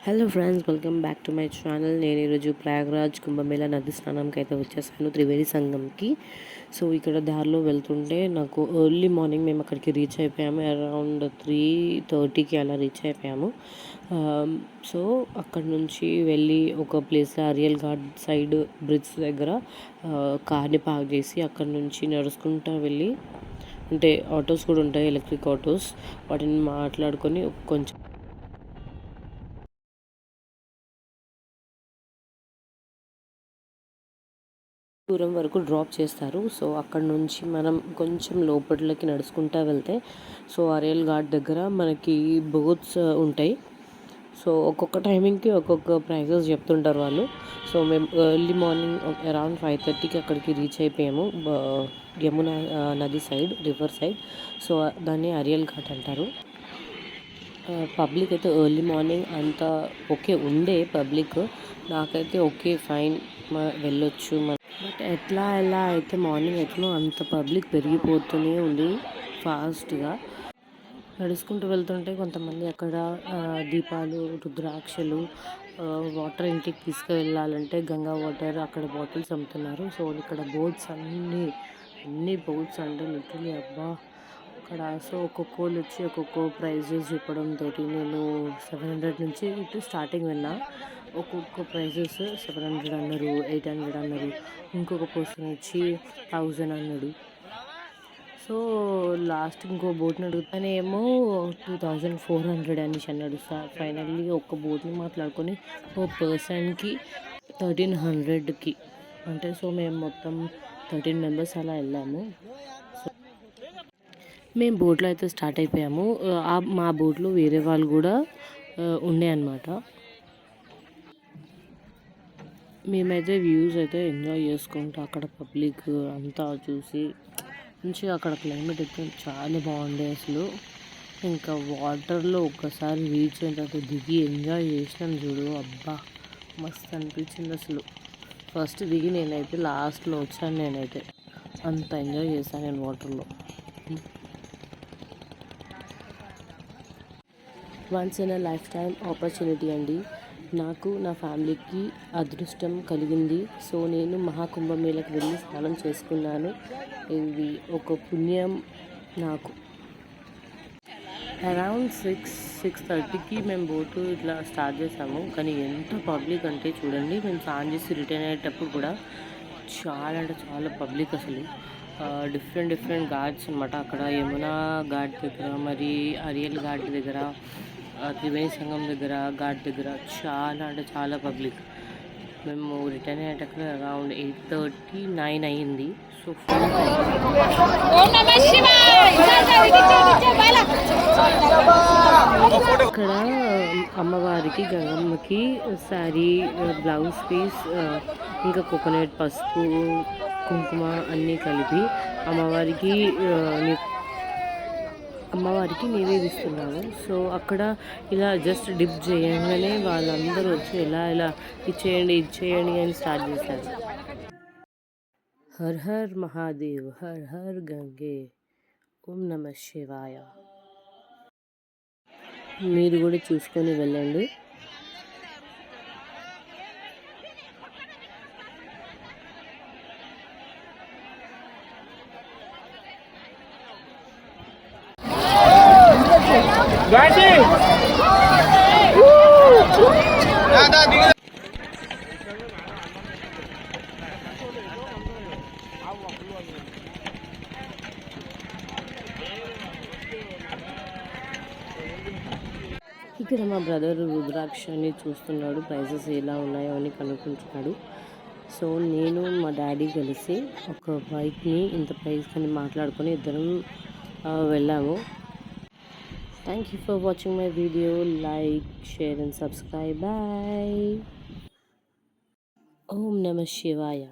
Hello friends, welcome back to my channel. నేను ఈరోజు ప్రయాగ్రాజ్ కుంభమేళా నది స్నానంకి అయితే వచ్చేసాను, త్రివేణి సంగంకి. సో ఇక్కడ దారిలో వెళ్తుంటే నాకు ఎర్లీ మార్నింగ్ మేము అక్కడికి రీచ్ అయిపోయాము. అరౌండ్ 3:30కి అలా రీచ్ అయిపోయాము. సో అక్కడ నుంచి వెళ్ళి ఒక ప్లేస్ అరియల్ ఘాట్ సైడ్ బ్రిడ్జ్ దగ్గర కార్ని పార్క్ చేసి అక్కడ నుంచి నడుచుకుంటూ వెళ్ళి, అంటే ఆటోస్ కూడా ఉంటాయి, ఎలక్ట్రిక్ ఆటోస్, వాటిని మాట్లాడుకొని కొంచెం దూరం వరకు డ్రాప్ చేస్తారు. సో అక్కడ నుంచి మనం కొంచెం లోపలికి నడుచుకుంటూ వెళ్తే, సో అరియల్ ఘాట్ దగ్గర మనకి బోట్స్ ఉంటాయి. సో ఒక్కొక్క టైమింగ్కి ఒక్కొక్క ప్రైజెస్ చెప్తుంటారు వాళ్ళు. సో మేము ఎర్లీ మార్నింగ్ అరౌండ్ 5:30కి అక్కడికి రీచ్ అయిపోయాము, యమునా నది సైడ్, రివర్ సైడ్. సో దాన్ని అరియల్ ఘాట్ అంటారు. పబ్లిక్ అయితే ఎర్లీ మార్నింగ్ అంతా ఓకే ఉండే పబ్లిక్, నాకైతే ఓకే ఫైన్ వెళ్ళొచ్చు. బట్ ఎలా అయితే మార్నింగ్ ఎట్లా అంత పబ్లిక్ పెరిగిపోతూనే ఉంది ఫాస్ట్గా. నడుచుకుంటూ వెళ్తుంటే కొంతమంది అక్కడ దీపాలు, రుద్రాక్షలు, వాటర్ ఇంటికి తీసుకువెళ్ళాలంటే గంగా వాటర్ అక్కడ బాటిల్స్ అమ్ముతున్నారు. సో ఇక్కడ బోట్స్ అన్ని బోట్స్ అంటే లిటరలీ అబ్బా అక్కడ. సో ఒక్కొక్కళ్ళు వచ్చి ఒక్కొక్క ప్రైజెస్ చెప్పడంతో నేను 700 నుంచి ఇటు స్టార్టింగ్ వెళ్ళా. ఒక్కొక్క ప్రైజెస్ 700 అన్నారు, 800 అన్నారు, ఇంకొక పర్సన్ వచ్చి 1000 అన్నాడు. సో లాస్ట్ ఇంకో బోట్ని అడుగుతానే ఏమో 2400 అనేసి అన్నాడు. ఫైనల్లీ ఒక్క బోట్ని మాట్లాడుకొని ఓ పర్సన్కి 1300కి, అంటే సో మేము మొత్తం 13 మెంబర్స్ అలా వెళ్ళాము. మేము బోట్లో అయితే స్టార్ట్ అయిపోయాము. మా బోట్లో వేరే వాళ్ళు కూడా ఉండే అన్నమాట. మేమైతే వ్యూస్ అయితే ఎంజాయ్ చేసుకుంటూ అక్కడ పబ్లిక్ అంతా చూసి మంచిగా, అక్కడ క్లైమేట్ అయితే చాలా బాగుండే అసలు. ఇంకా వాటర్లో ఒక్కసారి రీచ్ అయిన తర్వాత దిగి ఎంజాయ్ చేసినాను చూడు, అబ్బా మస్తు అనిపించింది అసలు. ఫస్ట్ దిగి నేనైతే లాస్ట్లో వచ్చాను, నేనైతే అంత ఎంజాయ్ చేశాను నేను వాటర్లో. Once in a life time opportunity అండి, నాకు నా ఫ్యామిలీకి అదృష్టం కలిగింది. సో నేను మహాకుంభమేళకి వెళ్ళి స్నానం చేసుకున్నాను. ఇది ఒక పుణ్యం నాకు. అరౌండ్ 6:30కి మేము బోటు ఇట్లా స్టార్ట్ చేసాము. కానీ ఎంత పబ్లిక్ అంటే చూడండి, మేము స్నానం చేసి రిటర్న్ అయ్యేటప్పుడు కూడా చాలా అంటే చాలా పబ్లిక్ అసలు. డిఫరెంట్ ఘాట్స్ అనమాట అక్కడ, యమునా ఘాట్ దగ్గర, మరి అరియల్ ఘాట్ దగ్గర, త్రివేణి సంగం దగ్గర, ఘాట్ దగ్గర చాలా అంటే చాలా పబ్లిక్. మేము రిటర్న్ అయ్యేటప్పుడు అరౌండ్ 8:30, 9 అయ్యింది. సో ఇక్కడ అమ్మవారికి, గంగమ్మకి శారీ, బ్లౌజ్ పీస్, ఇంకా కోకోనట్, పసుపు, కుంకుమ అన్నీ కలిపి అమ్మవారికి నివేదిస్తున్నాము. సో అక్కడ ఇలా జస్ట్ డిప్ చేయగానే వాళ్ళందరూ వచ్చి ఇలా ఇచ్చేయండి అని స్టార్ట్ చేశారు. హర్ హర్ మహాదేవ్, హర్ హర్ గంగే, ఓం నమ శివాయ. మీరు కూడా చూసుకొని వెళ్ళండి. ఇక్కడ మా బ్రదర్ రుద్రాక్షని చూస్తున్నాడు, ప్రైజెస్ ఎలా ఉన్నాయో అని కనుక్కుంటున్నాడు. సో నేను మా డాడీ కలిసి ఒక బైక్ని ఇంత ప్రైస్ అని మాట్లాడుకొని ఇద్దరం వెళ్ళాము. Thank you for watching my video. Like, share and subscribe. Bye. ఓం నమ శివాయ.